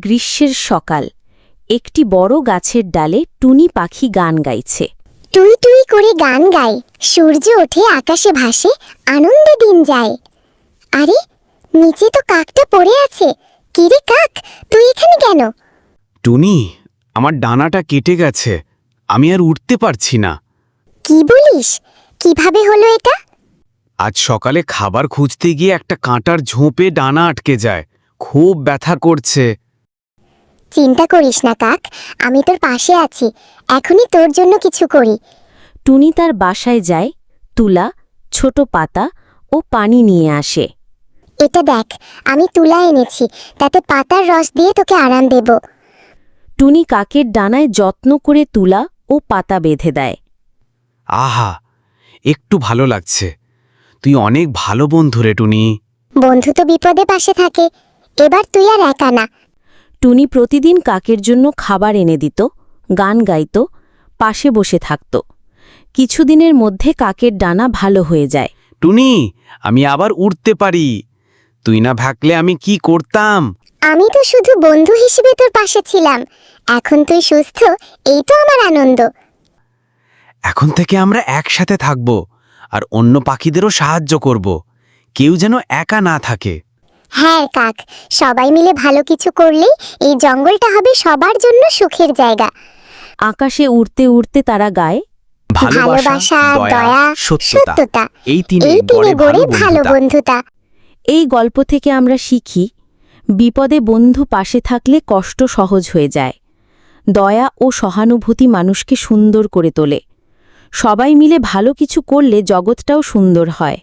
গ্রীষ্মের সকাল। একটি বড় গাছের ডালে টুনি পাখি গান গাইছে। টুই টুই করে গান গায়, সূর্য ওঠে আকাশে ভাসে, আনন্দে দিন যায়। আরে, নিচে তো কাকটা পড়ে আছে। কিরে কাক, তুই এখানে কেন? টুনি, আমার ডানাটা কেটে গেছে, আমি আর উঠতে পারছি না। কি বলিস? কিভাবে হলো এটা? আজ সকালে খাবার খুঁজতে গিয়ে একটা কাঁটার ঝোপে ডানা আটকে যায়, খুব ব্যথা করছে। চিন্তা করিস না কাক, আমি তোর পাশে আছি। এখনই তোর জন্য কিছু করি। টুনি তার বাসায় যায়, তুলা, ছোট পাতা ও পানি নিয়ে আসে। এটা দেখ, আমি তুলা এনেছি, তাতে পাতার রস দিয়ে তোকে আরাম দেব। টুনি কাকের ডানায় যত্ন করে তুলা ও পাতা বেঁধে দেয়। আহা, একটু ভালো লাগছে। তুই অনেক ভালো বন্ধু রে টুনি। বন্ধু তো বিপদে পাশে থাকে, এবার তুই আর একা না। টুনি প্রতিদিন কাকের জন্য খাবার এনে দিত, গান গাইত, পাশে বসে থাকত। কিছুদিনের মধ্যে কাকের ডানা ভালো হয়ে যায়। টুনি, আমি আবার উঠতে পারি। তুই না থাকলে আমি কি করতাম? আমি তো শুধু বন্ধু হিসেবে তোর পাশে ছিলাম। এখন তুই সুস্থ, এই তো আমার আনন্দ। এখন থেকে আমরা একসাথে থাকব আর অন্য পাখিদেরও সাহায্য করব। কেউ যেন একা না থাকে। হ্যাঁ কাক, সবাই মিলে ভালো কিছু করলেই এই জঙ্গলটা হবে সবার জন্য সুখের জায়গা। আকাশে উড়তে উড়তে তারা গায়, ভালোবাসা, দয়া, সত্যতা, এই এই তিনে গড়ে ভালো বন্ধুতা। এই গল্প থেকে আমরা শিখি, বিপদে বন্ধু পাশে থাকলে কষ্ট সহজ হয়ে যায়। দয়া ও সহানুভূতি মানুষকে সুন্দর করে তোলে। সবাই মিলে ভালো কিছু করলে জগৎটাও সুন্দর হয়।